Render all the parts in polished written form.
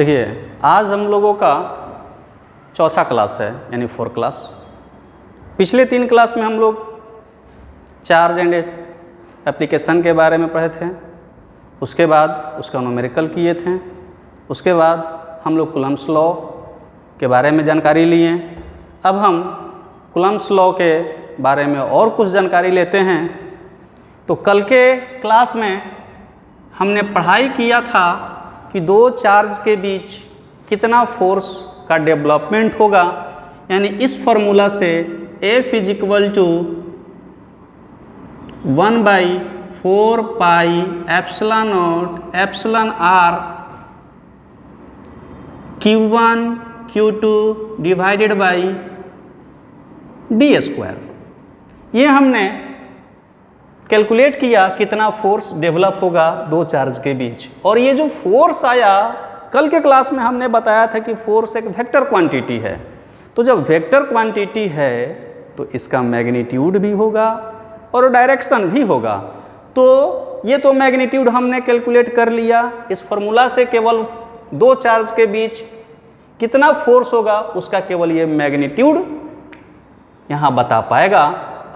देखिए, आज हम लोगों का चौथा क्लास है, यानी 4 क्लास। पिछले 3 क्लास में हम लोग चार्ज एंड एप्लीकेशन के बारे में पढ़े थे, उसके बाद उसका न्यूमेरिकल किए थे, उसके बाद हम लोग कूलम्ब्स लॉ के बारे में जानकारी लिए। अब हम कूलम्ब्स लॉ के बारे में और कुछ जानकारी लेते हैं। तो कल के क्लास में हमने पढ़ाई किया था कि दो चार्ज के बीच कितना फोर्स का डेवलपमेंट होगा, यानी इस फॉर्मूला से F is equal to 1/4 pi epsilon not epsilon r Q1 Q2 divided by d²। ये हमने कैलकुलेट किया कितना फोर्स डेवलप होगा दो चार्ज के बीच। और ये जो फोर्स आया, कल के क्लास में हमने बताया था कि फोर्स एक वेक्टर क्वांटिटी है। तो जब वेक्टर क्वांटिटी है तो इसका मैग्नीट्यूड भी होगा और डायरेक्शन भी होगा। तो ये तो मैग्नीट्यूड हमने कैलकुलेट कर लिया। इस फॉर्मूला से केवल दो चार्ज के बीच कितना फोर्स होगा उसका केवल ये मैग्नीट्यूड यहाँ बता पाएगा।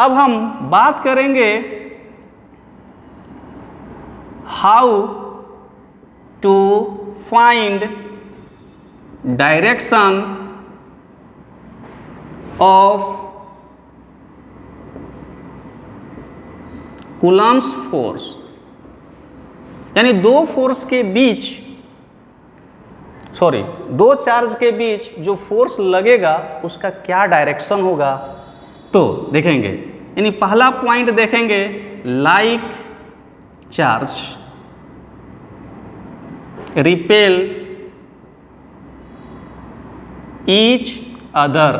अब हम बात करेंगे how to find direction of Coulomb's force, यानी दो चार्ज के बीच जो फोर्स लगेगा उसका क्या डायरेक्शन होगा। तो देखेंगे, यानी पहला पॉइंट देखेंगे, like charge repel each other,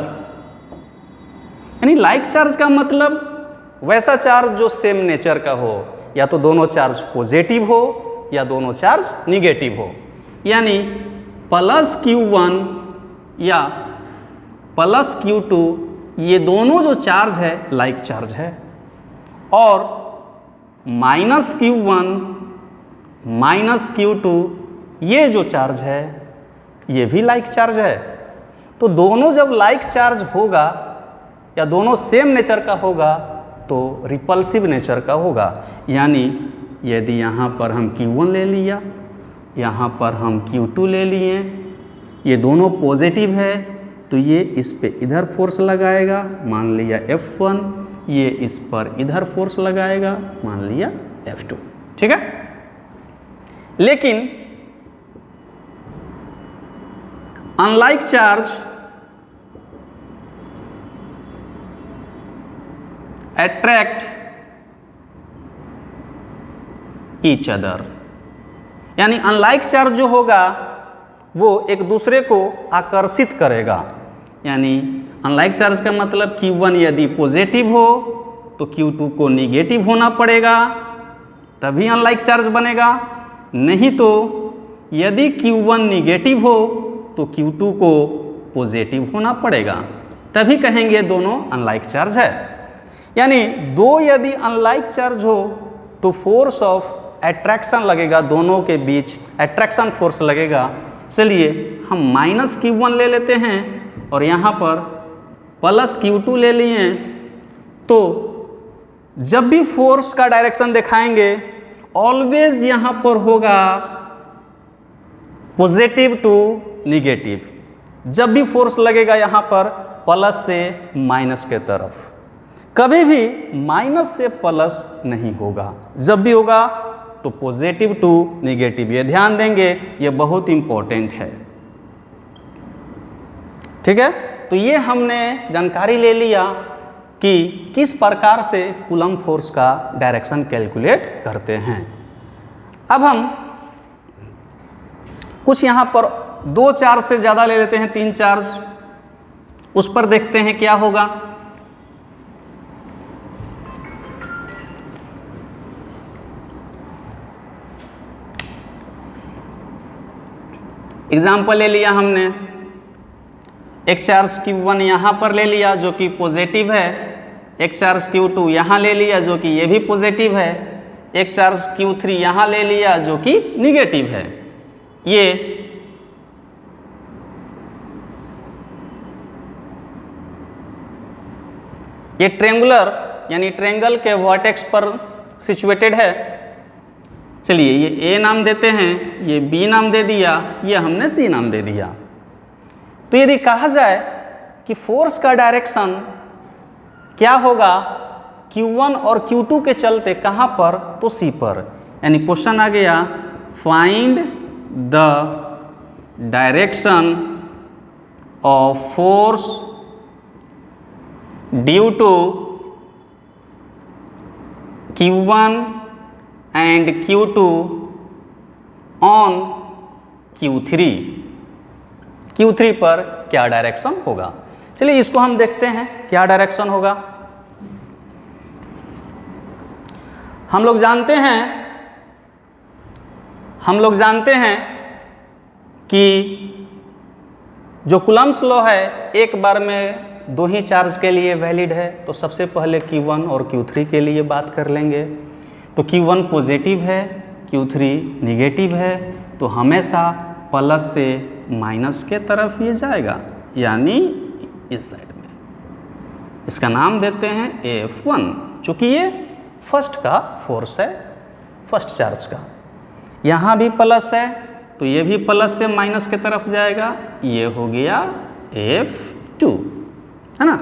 यानी लाइक चार्ज का मतलब वैसा चार्ज जो सेम नेचर का हो, या तो दोनों चार्ज पॉजिटिव हो या दोनों चार्ज निगेटिव हो। यानी प्लस Q1 या प्लस Q2 ये दोनों जो चार्ज है लाइक चार्ज है, और माइनस Q1 माइनस Q2 ये जो चार्ज है ये भी लाइक चार्ज है। तो दोनों जब लाइक चार्ज होगा या दोनों सेम नेचर का होगा तो रिपल्सिव नेचर का होगा। यानी यदि यहाँ पर हम Q1 ले लिया, यहाँ पर हम Q2 ले लिए, ये दोनों पॉजिटिव है तो ये इस पे इधर फोर्स लगाएगा, मान लिया F1, ये इस पर इधर फोर्स लगाएगा, मान लिया F2। ठीक है। लेकिन unlike charge attract each other, यानी अनलाइक चार्ज जो होगा वो एक दूसरे को आकर्षित करेगा। यानी अनलाइक चार्ज का मतलब Q1 यदि पॉजिटिव हो तो Q2 को निगेटिव होना पड़ेगा तभी अनलाइक चार्ज बनेगा, नहीं तो यदि Q1 निगेटिव हो तो Q2 को पॉजिटिव होना पड़ेगा, तभी कहेंगे दोनों अनलाइक चार्ज है। यानी दो यदि अनलाइक चार्ज हो तो फोर्स ऑफ अट्रैक्शन लगेगा, दोनों के बीच अट्रैक्शन फोर्स लगेगा। चलिए हम माइनस Q1 ले लेते हैं और यहाँ पर प्लस Q2 ले लिए। तो जब भी फोर्स का डायरेक्शन दिखाएंगे ऑलवेज यहाँ पर होगा पॉजिटिव टू निगेटिव। जब भी फोर्स लगेगा यहाँ पर प्लस से माइनस के तरफ, कभी भी माइनस से प्लस नहीं होगा। जब भी होगा तो पॉजिटिव टू निगेटिव, ये ध्यान देंगे, ये बहुत इंपॉर्टेंट है। ठीक है। तो ये हमने जानकारी ले लिया कि किस प्रकार से कूलम्ब फोर्स का डायरेक्शन कैलकुलेट करते हैं। अब हम कुछ यहाँ पर दो चार्ज से ज़्यादा ले लेते हैं, 3 चार्ज, उस पर देखते हैं क्या होगा। एग्जाम्पल ले लिया हमने, एक चार्ज Q1 यहाँ पर ले लिया जो कि पॉजिटिव है, एक चार्ज Q2 यहाँ ले लिया जो कि ये भी पॉजिटिव है, एक चार्ज Q3 यहाँ ले लिया जो कि निगेटिव है। ये ये ट्रेंगुलर यानी ट्रेंगल के वर्टेक्स पर सिचुएटेड है। चलिए ये ए नाम देते हैं, ये बी नाम दे दिया, ये हमने सी नाम दे दिया। तो यदि कहा जाए कि फोर्स का डायरेक्शन क्या होगा Q1 और Q2 के चलते कहाँ पर, तो सी पर। यानी क्वेश्चन आ गया find the direction of force due to Q1 and Q2 on Q3। Q3 पर क्या डायरेक्शन होगा। चलिए इसको हम देखते हैं क्या डायरेक्शन होगा। हम लोग जानते हैं कि जो कूलम्ब्स लॉ है एक बार में दो ही चार्ज के लिए वैलिड है। तो सबसे पहले Q1 और Q3 के लिए बात कर लेंगे। तो Q1 पॉजिटिव है, Q3 निगेटिव है, तो हमेशा प्लस से माइनस के तरफ ये जाएगा, यानी इस साइड में। इसका नाम देते हैं F1, चूँकि ये फर्स्ट का फोर्स है, फर्स्ट चार्ज का। यहाँ भी प्लस है तो ये भी प्लस से माइनस के तरफ जाएगा, ये हो गया F2, है ना।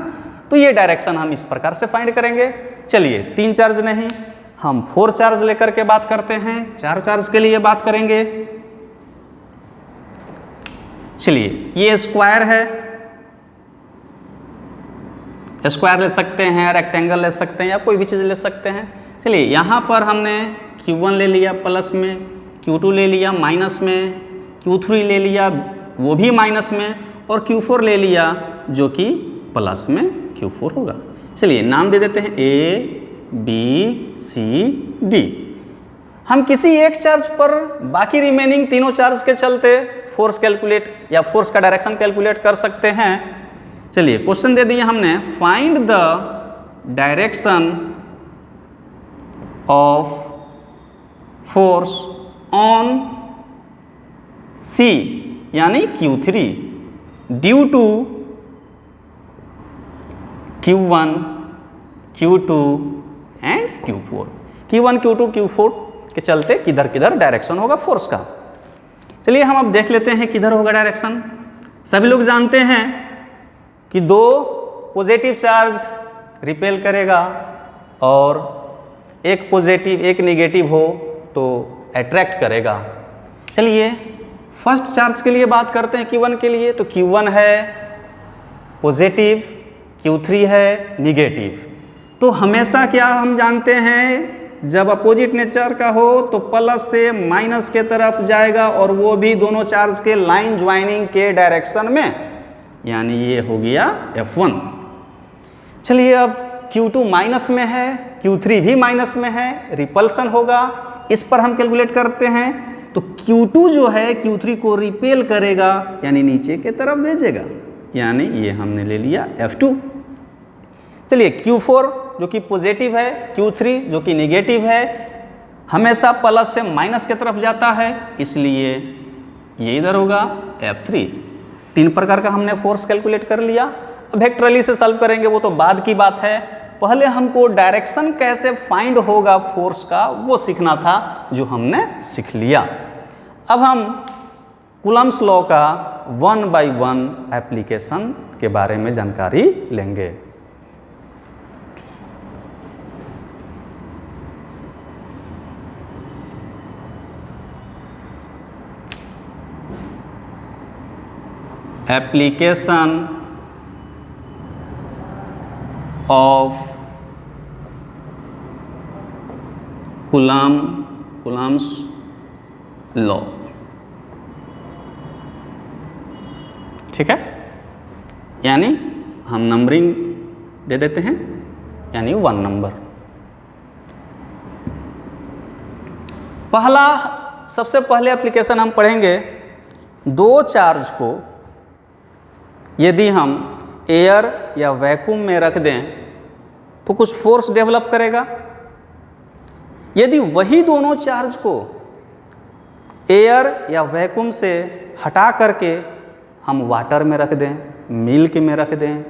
तो ये डायरेक्शन हम इस प्रकार से फाइंड करेंगे। चलिए 3 चार्ज नहीं, हम 4 चार्ज लेकर के बात करते हैं। 4 चार्ज के लिए बात करेंगे। चलिए ये स्क्वायर है, स्क्वायर ले सकते हैं, रेक्टेंगल ले सकते हैं, या कोई भी चीज़ ले सकते हैं। चलिए यहाँ पर हमने Q1 ले लिया प्लस में, Q2 ले लिया माइनस में, Q3 ले लिया वो भी माइनस में, और Q4 ले लिया जो कि प्लस में Q4 होगा। चलिए नाम दे देते हैं A B C D। हम किसी एक चार्ज पर बाकी रिमेनिंग तीनों चार्ज के चलते फोर्स कैलकुलेट या फोर्स का डायरेक्शन कैलकुलेट कर सकते हैं। चलिए क्वेश्चन दे दिया हमने, find the direction of force on C यानी Q3 due to Q1 Q2 and Q4। Q1 Q2 Q4 के चलते किधर किधर डायरेक्शन होगा फोर्स का। चलिए हम अब देख लेते हैं किधर होगा डायरेक्शन। सभी लोग जानते हैं कि 2 पॉजिटिव चार्ज रिपेल करेगा और एक पॉजिटिव एक नेगेटिव हो तो अट्रैक्ट करेगा। चलिए फर्स्ट चार्ज के लिए बात करते हैं Q1 के लिए। तो Q1 है पॉजिटिव, Q3 है निगेटिव। तो हमेशा क्या हम जानते हैं, जब अपोजिट नेचर का हो तो प्लस से माइनस के तरफ जाएगा, और वो भी दोनों चार्ज के लाइन ज्वाइनिंग के डायरेक्शन में, यानी ये हो गया F1। चलिए अब Q2 माइनस में है, Q3 भी माइनस में है, रिपल्सन होगा। इस पर हम कैलकुलेट करते हैं। तो Q2 जो है Q3 को रिपेल करेगा, यानी नीचे के तरफ भेजेगा, यानी ये हमने ले लिया F2। चलिए Q4 जो कि पॉजिटिव है, Q3 जो कि नेगेटिव है, हमेशा प्लस से माइनस की तरफ जाता है, इसलिए ये इधर होगा F3। 3 प्रकार का हमने फोर्स कैलकुलेट कर लिया। अब वेक्टरली से सॉल्व करेंगे, वो तो बाद की बात है। पहले हमको डायरेक्शन कैसे फाइंड होगा फोर्स का वो सीखना था, जो हमने सीख लिया। अब हम कूलम्ब्स लॉ का 1 by 1 एप्लीकेशन के बारे में जानकारी लेंगे। Application of Coulomb's law. ठीक है, यानी हम नंबरिंग दे देते हैं, यानी 1 नंबर। सबसे पहले एप्लीकेशन हम पढ़ेंगे, 2 चार्ज को यदि हम एयर या वैक्यूम में रख दें तो कुछ फोर्स डेवलप करेगा। यदि वही दोनों चार्ज को एयर या वैक्यूम से हटा करके हम वाटर में रख दें, मिल्क में रख दें,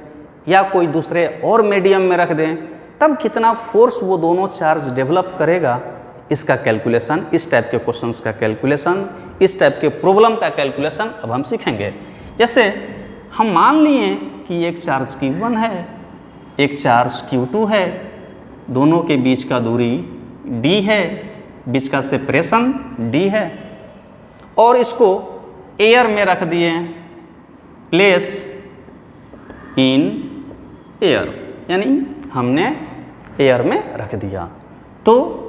या कोई दूसरे और मीडियम में रख दें, तब कितना फोर्स वो दोनों चार्ज डेवलप करेगा, इसका कैलकुलेशन, इस टाइप के क्वेश्चंस का कैलकुलेशन, इस टाइप के प्रॉब्लम का कैलकुलेशन अब हम सीखेंगे। जैसे हम मान लिए कि एक चार्ज Q1 है, एक चार्ज Q2 है, दोनों के बीच का दूरी d है, बीच का सेपरेशन d है, और इसको एयर में रख दिए, प्लेस इन एयर, यानी हमने एयर में रख दिया। तो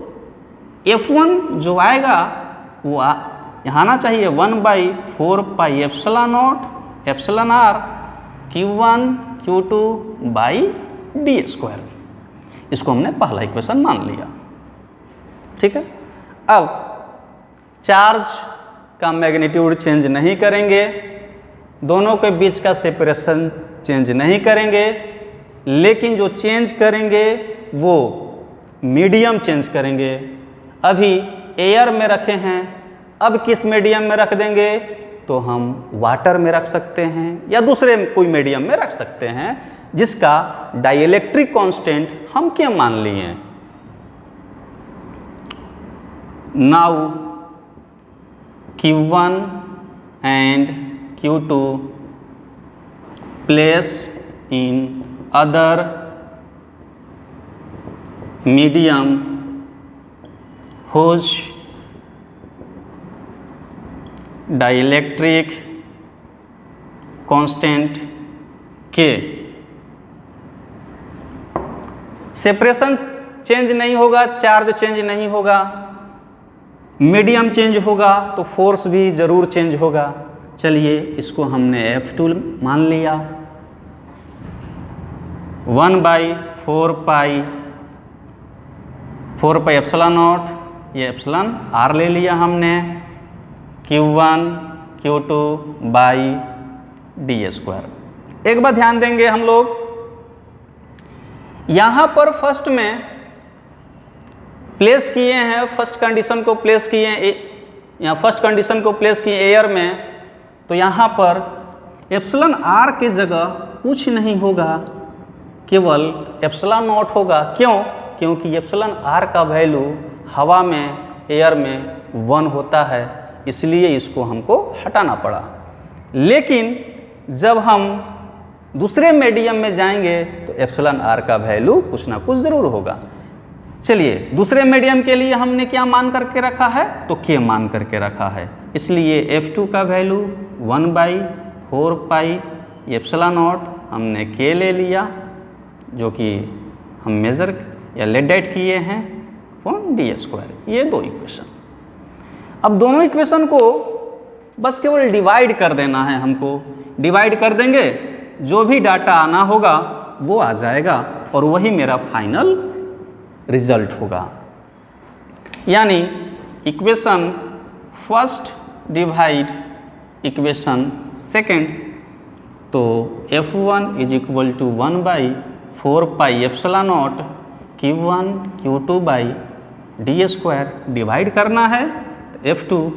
F1 जो आएगा वो यहाँ आना चाहिए 1/4 epsilon not epsilon r Q1 Q2 d square. इसको हमने पहला इक्वेशन मान लिया, ठीक है। अब चार्ज का मैग्नीट्यूड चेंज नहीं करेंगे, दोनों के बीच का सेपरेशन चेंज नहीं करेंगे, लेकिन जो चेंज करेंगे वो मीडियम चेंज करेंगे। अभी एयर में रखे हैं, अब किस मीडियम में रख देंगे, तो हम वाटर में रख सकते हैं या दूसरे कोई मीडियम में रख सकते हैं, जिसका डाइइलेक्ट्रिक कांस्टेंट हम क्या मान लिए। Now Q1 and Q2 place in other medium whose dielectric constant K। Separation change नहीं होगा, चार्ज चेंज नहीं होगा, मीडियम चेंज होगा तो फोर्स भी ज़रूर चेंज होगा। चलिए इसको हमने F2 मान लिया, 1/4 एप्सिलॉन नॉट, ये एप्सिलॉन r ले लिया हमने, Q1 Q2 d स्क्वायर। एक बात ध्यान देंगे हम लोग, यहाँ पर फर्स्ट में प्लेस किए हैं, फर्स्ट कंडीशन को प्लेस किए हैं, यहाँ फर्स्ट कंडीशन को प्लेस किए एयर में, तो यहाँ पर एप्सिलॉन r की जगह कुछ नहीं होगा, केवल एप्सिलॉन नॉट होगा। क्यों? क्योंकि एप्सिलॉन r का वैल्यू हवा में, एयर में 1 होता है, इसलिए इसको हमको हटाना पड़ा। लेकिन जब हम दूसरे मीडियम में जाएंगे तो एप्सिलॉन r का वैल्यू कुछ ना कुछ ज़रूर होगा। चलिए दूसरे मीडियम के लिए हमने क्या मान करके रखा है, तो K मान करके रखा है, इसलिए F2 का वैल्यू 1/4 एप्सिलॉन नॉट हमने K ले लिया, जो कि हम मेज़र या लेडेट किए हैं d स्क्वायर। ये दो इक्वेशन, अब दोनों इक्वेशन को बस केवल डिवाइड कर देना है हमको। डिवाइड कर देंगे, जो भी डाटा आना होगा वो आ जाएगा और वही मेरा फाइनल रिजल्ट होगा। यानी equation first divide equation second, तो F1 is equal to 1/4 epsilon not Q1 Q2 d square. Divide करना है तो F2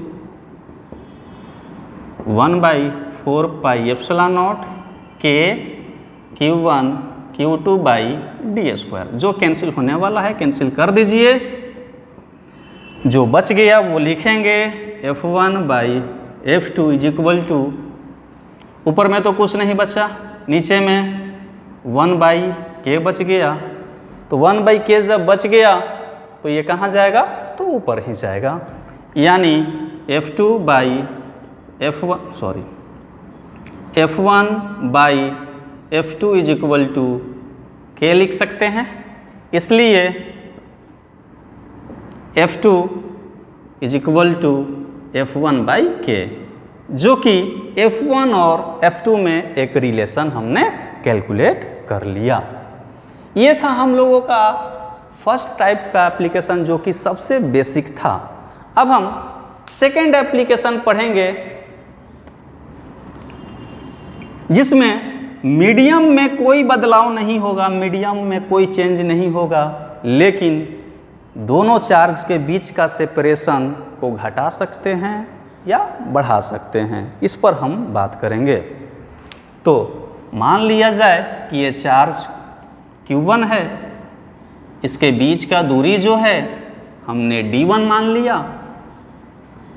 1/4 epsilon not K Q1 Q2 d square. जो कैंसिल होने वाला है कैंसिल कर दीजिए, जो बच गया वो लिखेंगे F1/F2 इज इक्वल टू, ऊपर में तो कुछ नहीं बचा, नीचे में 1/K बच गया, तो 1/K जब बच गया तो ये कहाँ जाएगा, तो ऊपर ही जाएगा। यानी F1/F2 is equal to K लिख सकते हैं, इसलिए F2 is equal to F1/K, जो कि F1 और F2 में एक रिलेशन हमने कैलकुलेट कर लिया। ये था हम लोगों का फर्स्ट टाइप का एप्लीकेशन, जो कि सबसे बेसिक था। अब हम सेकेंड एप्लीकेशन पढ़ेंगे, जिसमें मीडियम में कोई बदलाव नहीं होगा, मीडियम में कोई चेंज नहीं होगा, लेकिन दोनों चार्ज के बीच का सेपरेशन को घटा सकते हैं या बढ़ा सकते हैं, इस पर हम बात करेंगे। तो मान लिया जाए कि ये चार्ज Q1 है, इसके बीच का दूरी जो है हमने D1 मान लिया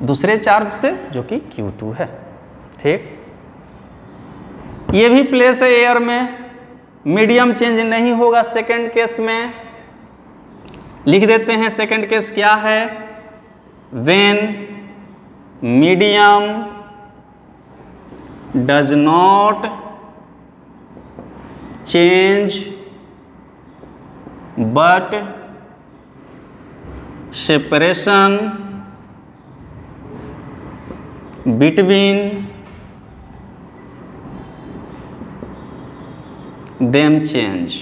दूसरे चार्ज से जो कि Q2 है। ठीक, ये भी प्लेस है एयर में, मीडियम चेंज नहीं होगा सेकंड केस में। लिख देते हैं सेकंड केस क्या है, when medium does not change but separation between them change.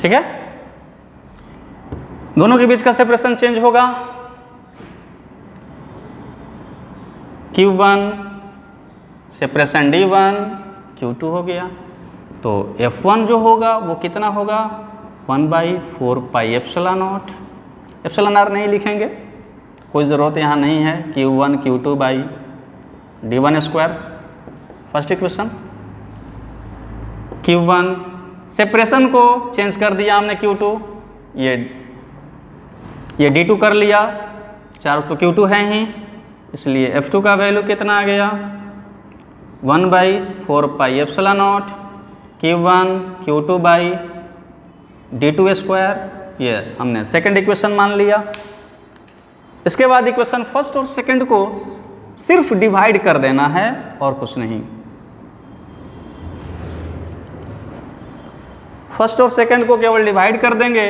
ठीक है, दोनों के बीच का सेपरेशन चेंज होगा। Q1 सेपरेशन D1 Q2 हो गया, तो F1 जो होगा वो कितना होगा 1/4 pi epsilon not. Epsilon r नहीं लिखेंगे, कोई ज़रूरत यहाँ नहीं है। Q1 Q2 by D1 square. First equation Q1 separation को चेंज कर दिया हमने Q2, ये D2 कर लिया, चार्ज तो Q2 है ही, इसलिए F2 का वैल्यू कितना आ गया 1/4 pi epsilon not Q1 Q2 by D2 square. ये हमने सेकंड इक्वेशन मान लिया। इसके बाद इक्वेशन फर्स्ट और सेकंड को सिर्फ डिवाइड कर देना है और कुछ नहीं। फर्स्ट और सेकंड को केवल डिवाइड कर देंगे,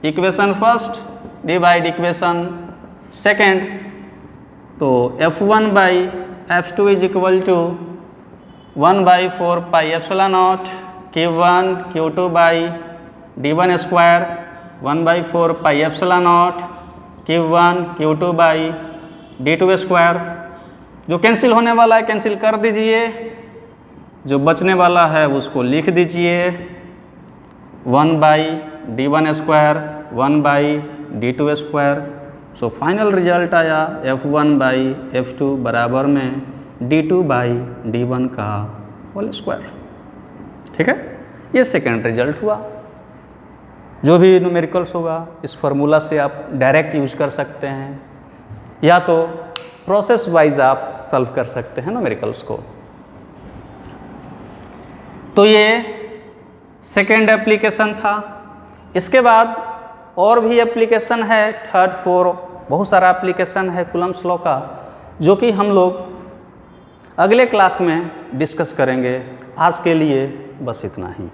equation first divide equation second, तो F1 by F2 is equal to 1/4 pi epsilon not Q1 Q2 by D1 square 1/4 pi epsilon not Q1 Q2 by D2 square. जो कैंसिल होने वाला है कैंसिल कर दीजिए, जो बचने वाला है उसको लिख दीजिए 1/D1 square 1/D2 square. So final result आया F1/F2 बराबर में D2/D1 का होल स्क्वायर। ठीक है, ये सेकेंड रिजल्ट हुआ। जो भी न्यूमेरिकल्स होगा इस फार्मूला से आप डायरेक्ट यूज कर सकते हैं, या तो प्रोसेस वाइज आप सॉल्व कर सकते हैं न्यूमेरिकल्स को। तो ये सेकेंड एप्लीकेशन था। इसके बाद और भी एप्लीकेशन है, थर्ड फोर्थ बहुत सारा एप्लीकेशन है कूलम्ब्स लॉ का, जो कि हम लोग अगले क्लास में डिस्कस करेंगे। आज के लिए बस इतना ही।